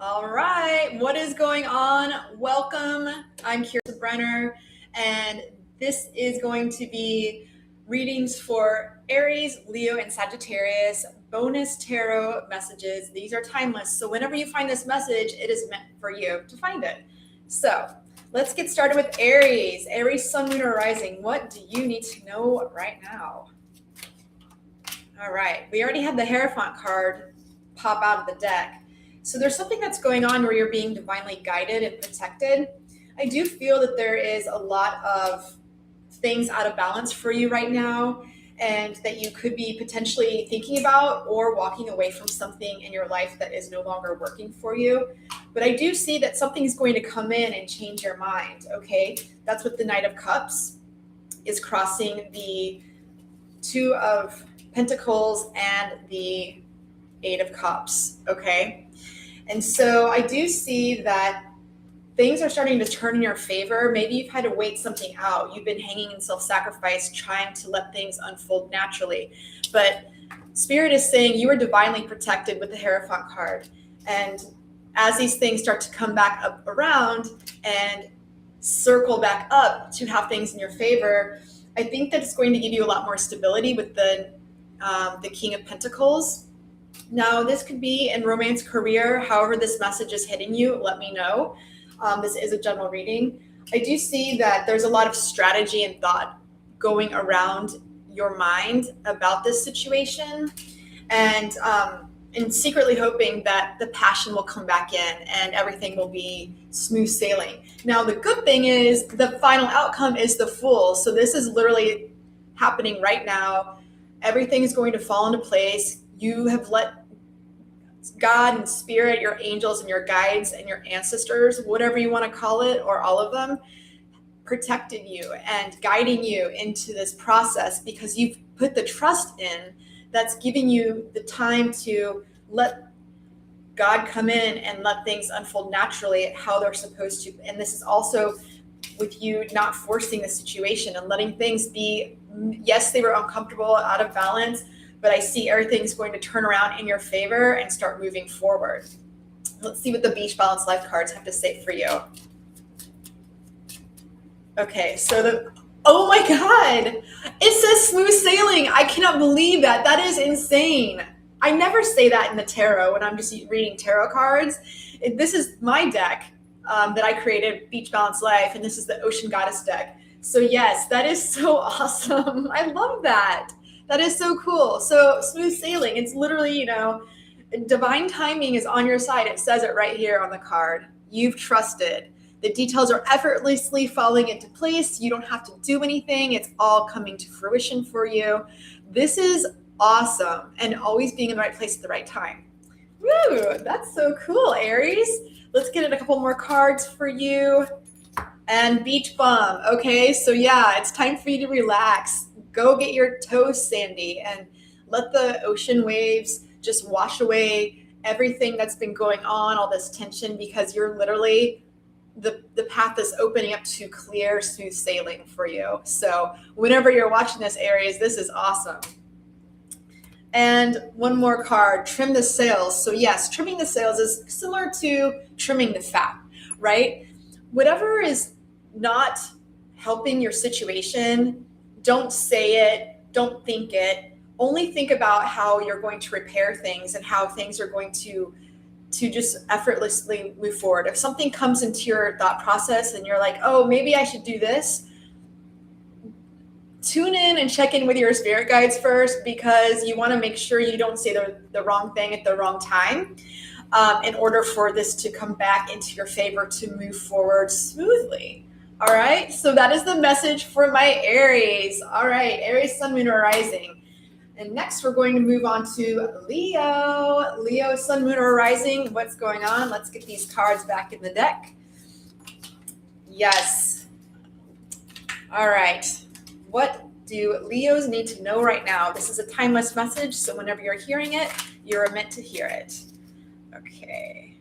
All right, what is going on? Welcome. I'm Kirsten Brenner, and this is going to be readings for Aries, Leo, and Sagittarius, bonus tarot messages. These are timeless, so whenever you find this message, it is meant for you to find it. So let's get started with Aries. Aries, Sun, Moon, or Rising. What do you need to know right now? All right, we already had the Hierophant card pop out of the deck. So there's something that's going on where you're being divinely guided and protected. I do feel that there is a lot of things out of balance for you right now, and that you could be potentially thinking about or walking away from something in your life that is no longer working for you. But I do see that something's going to come in and change your mind, okay? That's what the Knight of Cups is, crossing the Two of Pentacles and the Eight of Cups, okay? And so I do see that things are starting to turn in your favor. Maybe you've had to wait something out. You've been hanging in self-sacrifice, trying to let things unfold naturally. But Spirit is saying you are divinely protected with the Hierophant card. And as these things start to come back up around and circle back up to have things in your favor, I think that it's going to give you a lot more stability with the King of Pentacles. Now, this could be in romance, career, however this message is hitting you, let me know. This is a general reading. I do see that there's a lot of strategy and thought going around your mind about this situation, and secretly hoping that the passion will come back in and everything will be smooth sailing. Now, the good thing is the final outcome is the Fool. So this is literally happening right now. Everything is going to fall into place. You have let God and Spirit, your angels and your guides and your ancestors, whatever you want to call it, or all of them, protecting you and guiding you into this process because you've put the trust in. That's giving you the time to let God come in and let things unfold naturally how they're supposed to. And this is also with you not forcing the situation and letting things be, yes, they were uncomfortable, out of balance, but I see everything's going to turn around in your favor and start moving forward. Let's see what the Beach Balance Life cards have to say for you. Okay, so oh my God, it says smooth sailing. I cannot believe that. That is insane. I never say that in the tarot when I'm just reading tarot cards. This is my deck that I created, Beach Balance Life, and this is the Ocean Goddess deck. So yes, that is so awesome. I love that. That is so cool. So smooth sailing, it's literally, divine timing is on your side. It says it right here on the card. You've trusted. The details are effortlessly falling into place. You don't have to do anything. It's all coming to fruition for you. This is awesome. And always being in the right place at the right time. Woo, that's so cool, Aries. Let's get a couple more cards for you. And Beach Bum. Okay, so yeah, it's time for you to relax. Go get your toes sandy and let the ocean waves just wash away everything that's been going on, all this tension, because you're literally, the path is opening up to clear, smooth sailing for you. So whenever you're watching this, Aries, this is awesome. And one more card, trim the sails. So yes, trimming the sails is similar to trimming the fat, right? Whatever is not helping your situation, don't say it, don't think it. Only think about how you're going to repair things and how things are going to just effortlessly move forward. If something comes into your thought process and you're like, oh, maybe I should do this, tune in and check in with your spirit guides first, because you want to make sure you don't say the wrong thing at the wrong time in order for this to come back into your favor to move forward smoothly. All right, so that is the message for my Aries. All right, Aries, Sun, Moon, or Rising. And next we're going to move on to Leo. Leo, Sun, Moon, or Rising. What's going on? Let's get these cards back in the deck. Yes. All right. What do Leos need to know right now? This is a timeless message, so whenever you're hearing it, you're meant to hear it. Okay.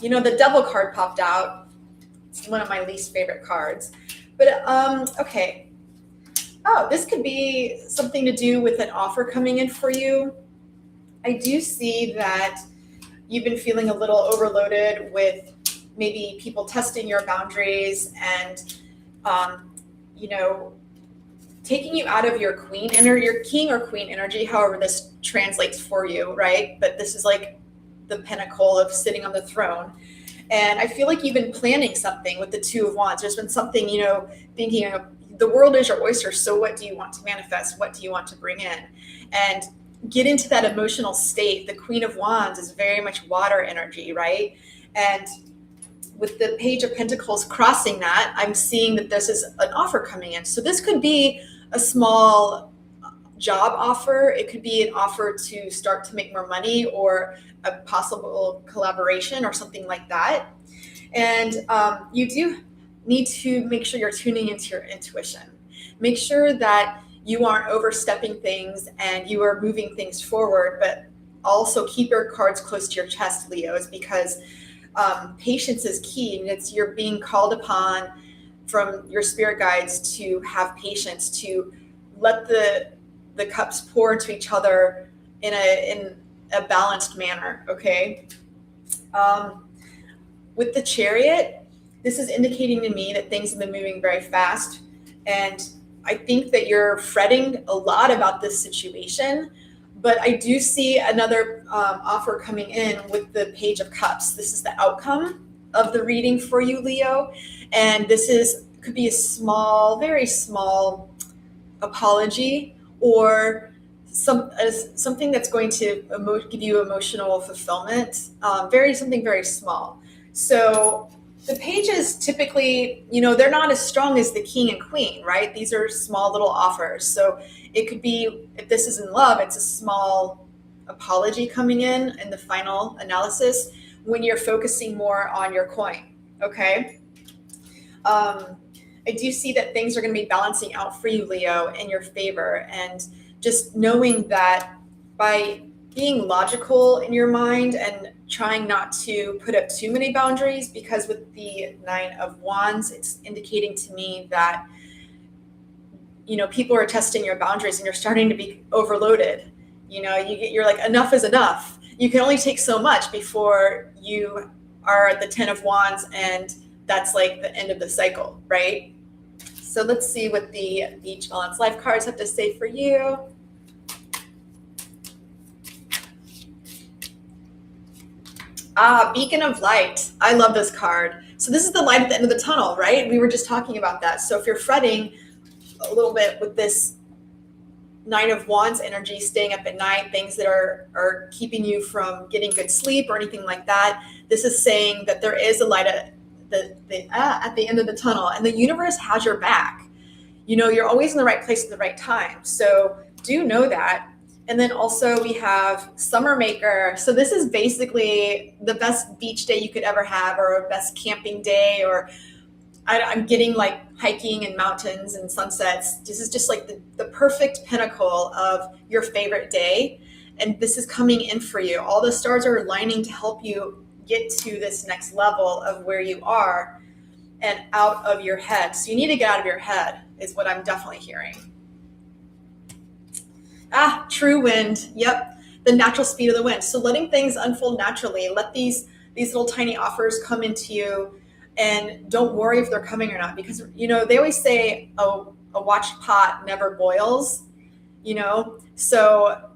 The Devil card popped out. It's one of my least favorite cards. But, okay. Oh, this could be something to do with an offer coming in for you. I do see that you've been feeling a little overloaded with maybe people testing your boundaries and, you know, taking you out of your queen energy, your king or queen energy, however this translates for you, right? But this is like the pinnacle of sitting on the throne. And I feel like you've been planning something with the Two of Wands. There's been something, you know, thinking of the world is your oyster. So what do you want to manifest? What do you want to bring in? And get into that emotional state. The Queen of Wands is very much water energy, right? And with the Page of Pentacles crossing that, I'm seeing that this is an offer coming in. So this could be a small job offer. It could be an offer to start to make more money or a possible collaboration or something like that. And you do need to make sure you're tuning into your intuition. Make sure that you aren't overstepping things and you are moving things forward, but also keep your cards close to your chest, Leos, because patience is key, and it's you're being called upon from your spirit guides to have patience, to let the cups pour into each other in a balanced manner. Okay. With the Chariot, this is indicating to me that things have been moving very fast, and I think that you're fretting a lot about this situation. But I do see another offer coming in with the Page of Cups. This is the outcome of the reading for you, Leo. And this could be a small, very small apology, or something that's going to give you emotional fulfillment. Something very small. So the pages typically, you know, they're not as strong as the King and Queen, right? These are small little offers. So it could be, if this is in love, it's a small apology coming in the final analysis when you're focusing more on your coin, okay? I do see that things are going to be balancing out for you, Leo, in your favor. And just knowing that by being logical in your mind and trying not to put up too many boundaries, because with the Nine of Wands, it's indicating to me that, you know, people are testing your boundaries and you're starting to be overloaded. You know, you're like, enough is enough. You can only take so much before you are at the 10 of Wands, and that's like the end of the cycle, right? So let's see what the Beach Balance Life cards have to say for you. Beacon of Light. I love this card. So this is the light at the end of the tunnel, right? We were just talking about that. So if you're fretting a little bit with this Nine of Wands energy, staying up at night, things that are keeping you from getting good sleep or anything like that, this is saying that there is a light at the end of the tunnel, and the universe has your back. You know, you're always in the right place at the right time. So do know that. And then also we have Summer Maker. So this is basically the best beach day you could ever have, or a best camping day, or I'm getting like hiking and mountains and sunsets. This is just like the perfect pinnacle of your favorite day. And this is coming in for you. All the stars are aligning to help you get to this next level of where you are and out of your head. So you need to get out of your head is what I'm definitely hearing. True wind. Yep. The natural speed of the wind. So letting things unfold naturally. Let these little tiny offers come into you, and don't worry if they're coming or not, because, you know, they always say, oh, a watched pot never boils, you know? So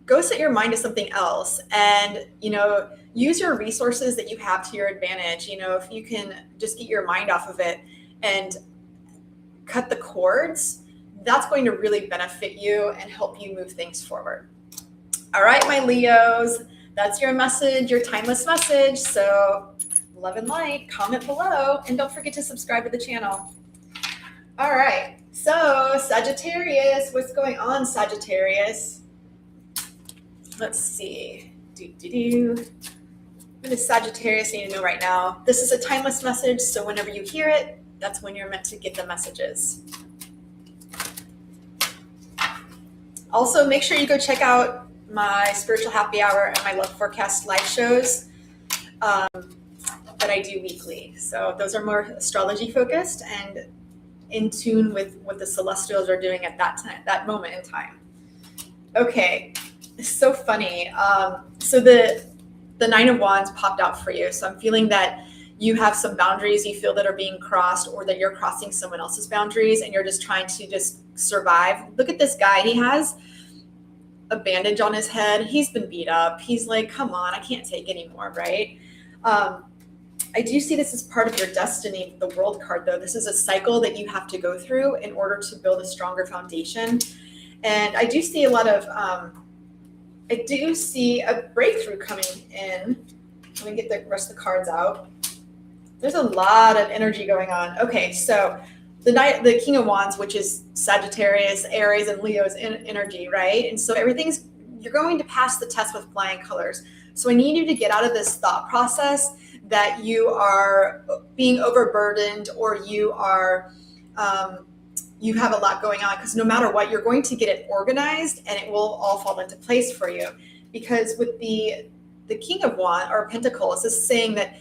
go set your mind to something else and, you know, use your resources that you have to your advantage. You know, if you can just get your mind off of it and cut the cords, that's going to really benefit you and help you move things forward. All right, my Leos, that's your message, your timeless message. So love and light, comment below, and don't forget to subscribe to the channel. All right, so Sagittarius, what's going on, Sagittarius? Let's see. What does Sagittarius need to know right now? This is a timeless message, so whenever you hear it, that's when you're meant to get the messages. Also, make sure you go check out my Spiritual Happy Hour and my Love Forecast live shows that I do weekly. So those are more astrology focused and in tune with what the celestials are doing at that time, that moment in time. Okay, it's so funny. So the the Nine of Wands popped out for you. So I'm feeling that you have some boundaries you feel that are being crossed, or that you're crossing someone else's boundaries and you're just trying to just survive. Look at this guy. He has a bandage on his head. He's been beat up. He's like, come on, I can't take anymore, right? I do see this as part of your destiny, the World card, though. This is a cycle that you have to go through in order to build a stronger foundation. And I do see a lot of, I do see a breakthrough coming in. Let me get the rest of the cards out. There's a lot of energy going on. Okay, so the King of Wands, which is Sagittarius, Aries, and Leo's energy, right? And so you're going to pass the test with flying colors. So I need you to get out of this thought process that you are being overburdened, or you are, you have a lot going on, because no matter what, you're going to get it organized and it will all fall into place for you. Because with the King of Wands or Pentacles is saying that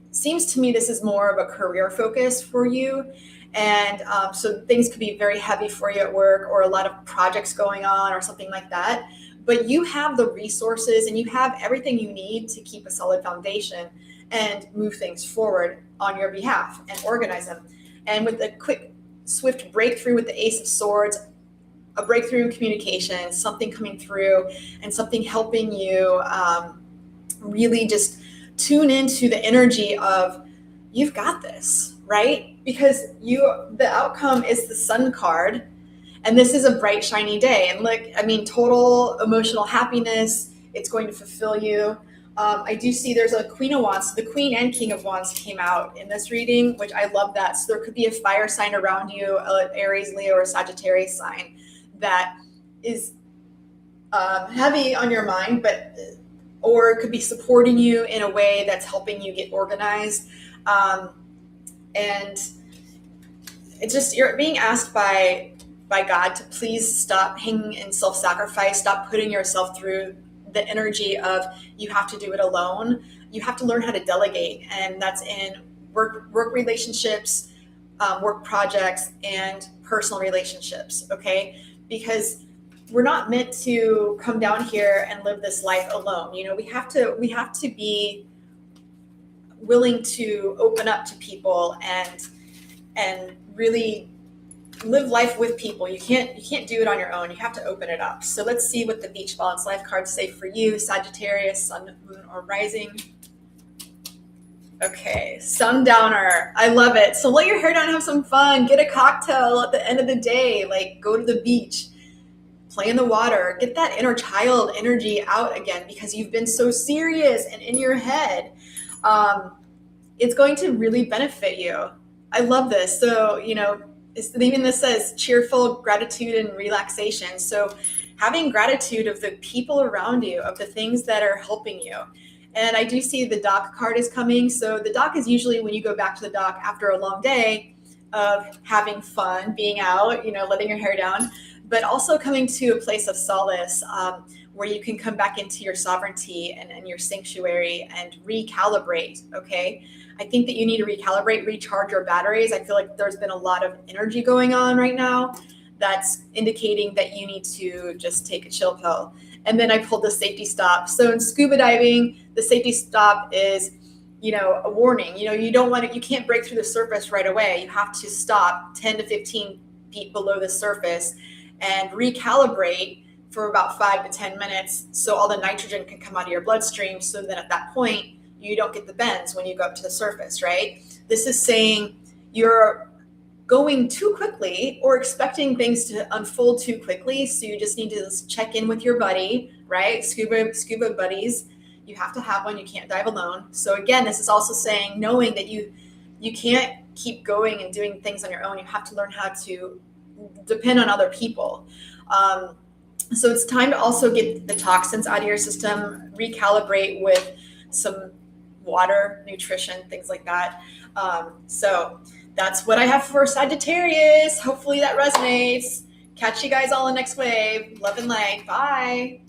seems to me this is more of a career focus for you. And so things could be very heavy for you at work, or a lot of projects going on or something like that. But you have the resources and you have everything you need to keep a solid foundation and move things forward on your behalf and organize them. And with a quick, swift breakthrough with the Ace of Swords, a breakthrough in communication, something coming through and something helping you really just tune into the energy of, you've got this, right? Because the outcome is the Sun card. And this is a bright, shiny day. And look, I mean, total emotional happiness. It's going to fulfill you. I do see there's a Queen of Wands. The Queen and King of Wands came out in this reading, which I love that. So there could be a fire sign around you, an Aries, Leo, or Sagittarius sign that is heavy on your mind, or it could be supporting you in a way that's helping you get organized. And it's just, you're being asked by God to please stop hanging in self-sacrifice, stop putting yourself through the energy of you have to do it alone. You have to learn how to delegate, and that's in work relationships, work projects, and personal relationships, okay? Because we're not meant to come down here and live this life alone. You know, we have to be willing to open up to people and really live life with people. You can't do it on your own. You have to open it up. So let's see what the Beach Balance Life cards say for you, Sagittarius, Sun, Moon, or Rising. Okay, Sundowner. I love it. So let your hair down, have some fun, get a cocktail at the end of the day, like go to the beach, play in the water, get that inner child energy out again, because you've been so serious and in your head. It's going to really benefit you. I love this. So, you know, even this says cheerful gratitude and relaxation. So having gratitude of the people around you, of the things that are helping you. And I do see the dock card is coming. So the dock is usually when you go back to the dock after a long day of having fun, being out, you know, letting your hair down, but also coming to a place of solace where you can come back into your sovereignty and your sanctuary and recalibrate, okay? I think that you need to recalibrate, recharge your batteries. I feel like there's been a lot of energy going on right now that's indicating that you need to just take a chill pill. And then I pulled the safety stop. So in scuba diving, the safety stop is, you know, a warning. You know, you can't break through the surface right away. You have to stop 10 to 15 feet below the surface and recalibrate for about 5 to 10 minutes so all the nitrogen can come out of your bloodstream, so then at that point you don't get the bends when you go up to the surface, right? This is saying you're going too quickly or expecting things to unfold too quickly, so you just need to check in with your buddy, right? Scuba buddies. You have to have one. You can't dive alone. So again, this is also saying knowing that you can't keep going and doing things on your own. You have to learn how to depend on other people. So it's time to also get the toxins out of your system, recalibrate with some water, nutrition, things like that. So that's what I have for Sagittarius. Hopefully that resonates. Catch you guys all in the next wave. Love and light. Bye.